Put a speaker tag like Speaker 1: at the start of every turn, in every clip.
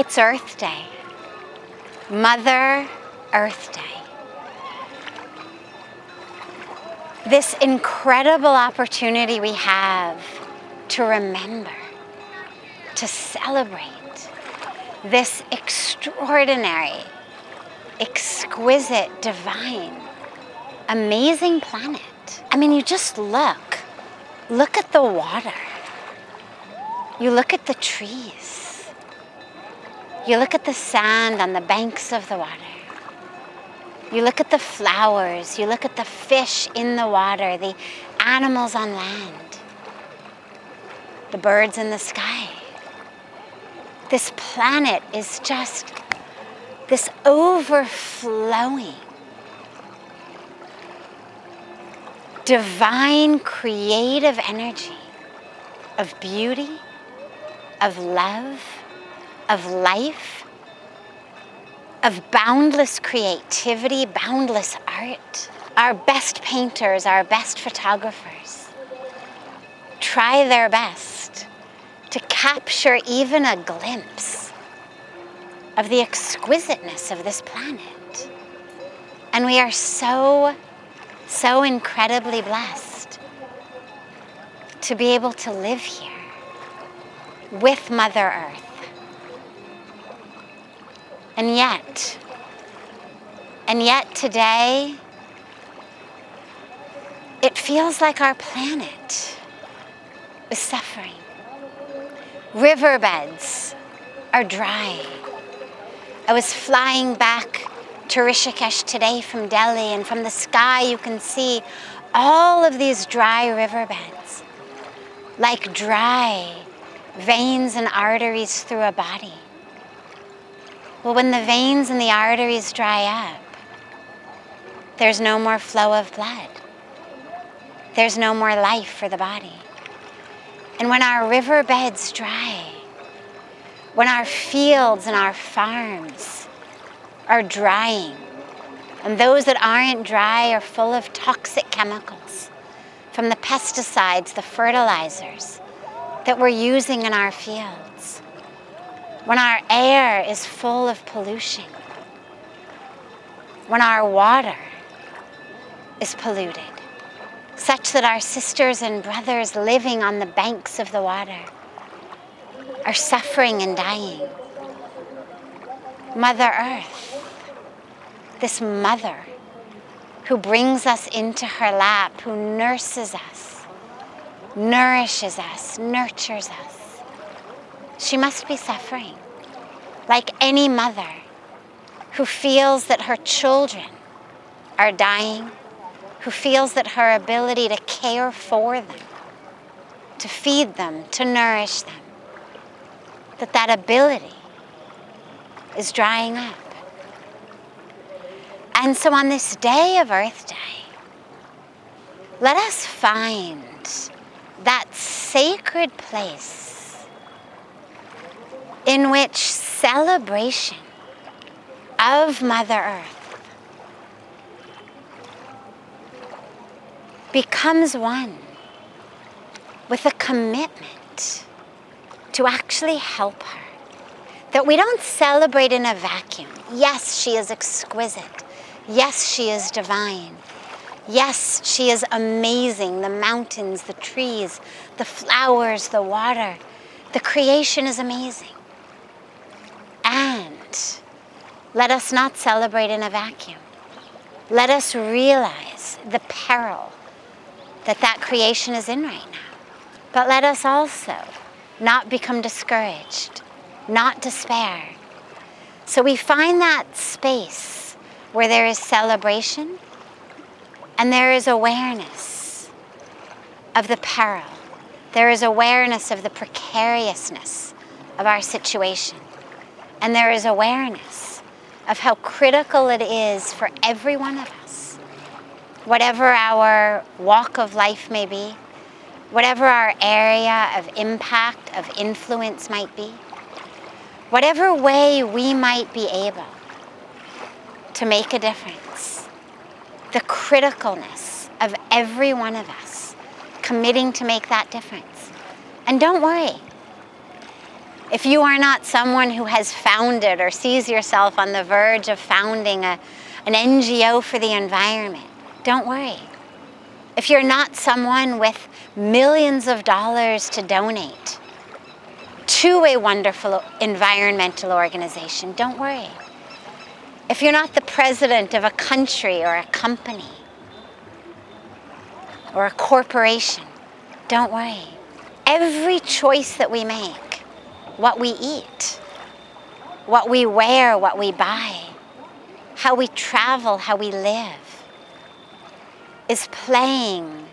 Speaker 1: It's Earth Day, Mother Earth Day. This incredible opportunity we have to remember, to celebrate this extraordinary, exquisite, divine, amazing planet. I mean, you just look at the water. You look at the trees. You look at the sand on the banks of the water. You look at the flowers. You look at the fish in the water, the animals on land, the birds in the sky. This planet is just this overflowing, divine, creative energy of beauty, of love, of life, of boundless creativity, boundless art. Our best painters, our best photographers try their best to capture even a glimpse of the exquisiteness of this planet. And we are so incredibly blessed to be able to live here with Mother Earth. And yet today, it feels like our planet is suffering. Riverbeds are dry. I was flying back to Rishikesh today from Delhi, and from the sky you can see all of these dry riverbeds, like dry veins and arteries through a body. Well, when the veins and the arteries dry up, there's no more flow of blood. There's no more life for the body. And when our riverbeds dry, when our fields and our farms are drying, and those that aren't dry are full of toxic chemicals from the pesticides, the fertilizers that we're using in our fields, when our air is full of pollution, when our water is polluted, such that our sisters and brothers living on the banks of the water are suffering and dying. Mother Earth, this mother who brings us into her lap, who nurses us, nourishes us, nurtures us, she must be suffering, like any mother who feels that her children are dying, who feels that her ability to care for them, to feed them, to nourish them, that ability is drying up. And so on this day of Earth Day, let us find that sacred place in which celebration of Mother Earth becomes one with a commitment to actually help her. That we don't celebrate in a vacuum. Yes, she is exquisite. Yes, she is divine. Yes, she is amazing. The mountains, the trees, the flowers, the water. The creation is amazing. And let us not celebrate in a vacuum. Let us realize the peril that creation is in right now. But let us also not become discouraged, not despair. So we find that space where there is celebration and there is awareness of the peril. There is awareness of the precariousness of our situation. And there is awareness of how critical it is for every one of us, whatever our walk of life may be, whatever our area of impact, of influence might be, whatever way we might be able to make a difference, the criticalness of every one of us committing to make that difference. And don't worry, If you are not someone who has founded or sees yourself on the verge of founding an NGO for the environment, don't worry. If you're not someone with millions of dollars to donate to a wonderful environmental organization, don't worry. If you're not the president of a country or a company or a corporation, don't worry. Every choice that we make, what we eat, what we wear, what we buy, how we travel, how we live, is playing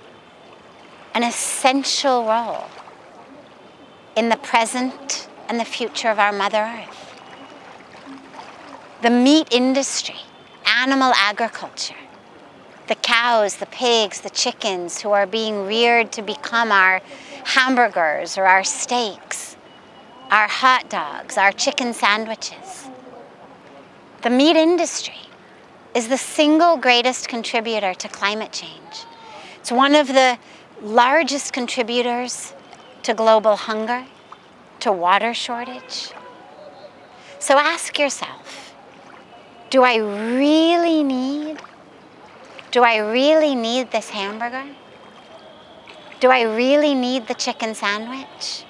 Speaker 1: an essential role in the present and the future of our Mother Earth. The meat industry, animal agriculture, the cows, the pigs, the chickens who are being reared to become our hamburgers or our steaks, our hot dogs, our chicken sandwiches. The meat industry is the single greatest contributor to climate change. It's one of the largest contributors to global hunger, to water shortage. So ask yourself, do I really need this hamburger? Do I really need the chicken sandwich?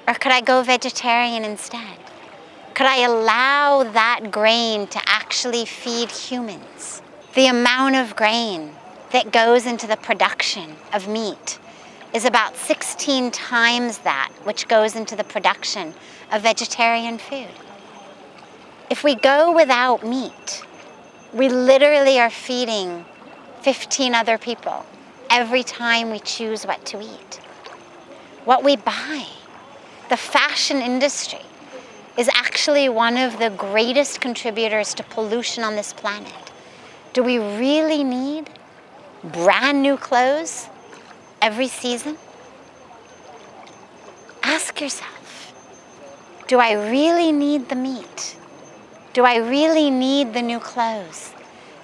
Speaker 1: Or could I go vegetarian instead? Could I allow that grain to actually feed humans? The amount of grain that goes into the production of meat is about 16 times that which goes into the production of vegetarian food. If we go without meat, we literally are feeding 15 other people every time we choose what to eat. What we buy, the fashion industry, is actually one of the greatest contributors to pollution on this planet. Do we really need brand new clothes every season? Ask yourself, do I really need the meat? Do I really need the new clothes?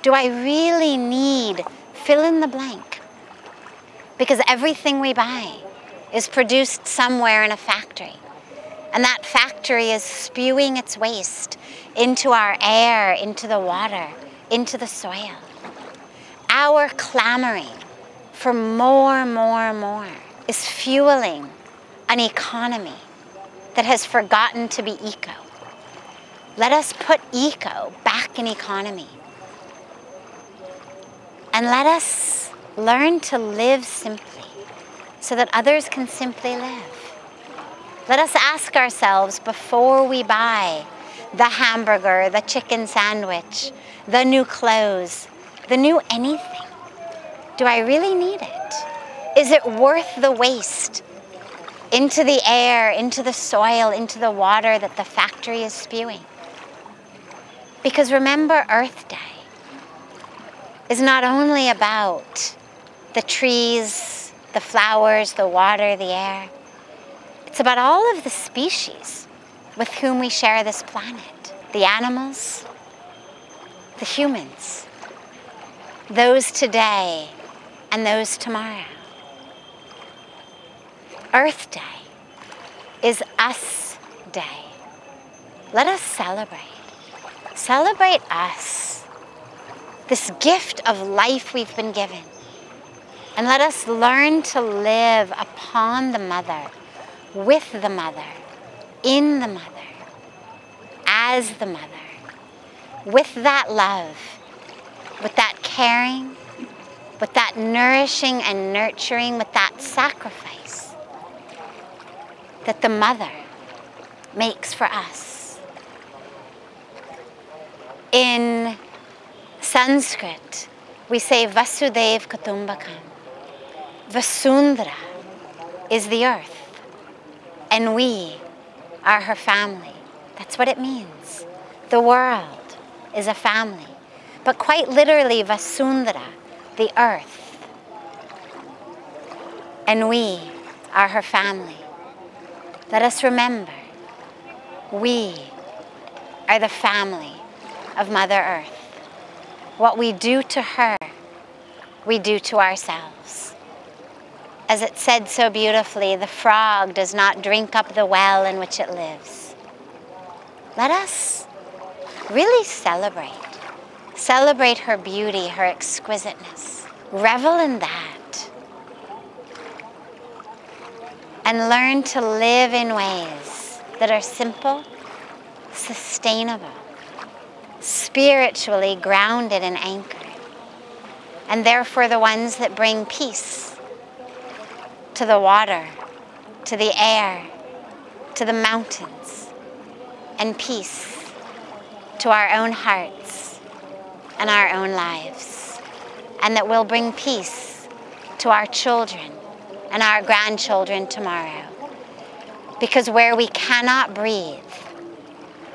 Speaker 1: Do I really need fill in the blank? Because everything we buy is produced somewhere in a factory. And that factory is spewing its waste into our air, into the water, into the soil. Our clamoring for more is fueling an economy that has forgotten to be eco. Let us put eco back in economy. And let us learn to live simply so that others can simply live. Let us ask ourselves before we buy the hamburger, the chicken sandwich, the new clothes, the new anything. Do I really need it? Is it worth the waste into the air, into the soil, into the water that the factory is spewing? Because remember, Earth Day is not only about the trees, the flowers, the water, the air. It's about all of the species with whom we share this planet. The animals, the humans, those today and those tomorrow. Earth Day is us day. Let us celebrate. Celebrate us, this gift of life we've been given. And let us learn to live upon the mother, with the mother, in the mother, as the mother, with that love, with that caring, with that nourishing and nurturing, with that sacrifice that the mother makes for us. In Sanskrit, we say Vasudev Kutumbakam. Vasundhara is the earth, and we are her family. That's what it means. The world is a family. But quite literally, Vasundhara, the earth, and we are her family. Let us remember, we are the family of Mother Earth. What we do to her, we do to ourselves. As it said so beautifully, the frog does not drink up the well in which it lives. Let us really celebrate. Celebrate her beauty, her exquisiteness. Revel in that. And learn to live in ways that are simple, sustainable, spiritually grounded and anchored, and therefore the ones that bring peace to the water, to the air, to the mountains, and peace to our own hearts and our own lives, and that will bring peace to our children and our grandchildren tomorrow. Because where we cannot breathe,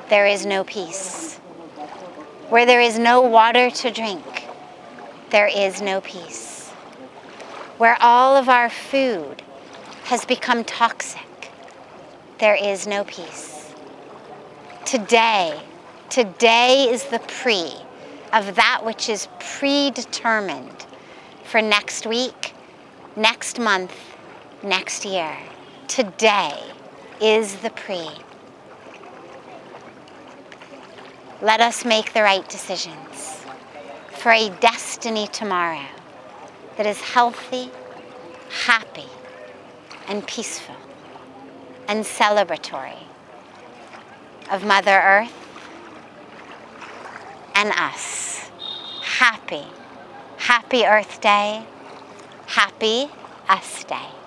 Speaker 1: there is no peace. Where there is no water to drink, there is no peace. Where all of our food has become toxic, there is no peace. Today is the pre of that which is predetermined for next week, next month, next year. Today is the pre. Let us make the right decisions for a destiny tomorrow that is healthy, happy, and peaceful, and celebratory of Mother Earth and us. Happy Earth Day, happy Us Day.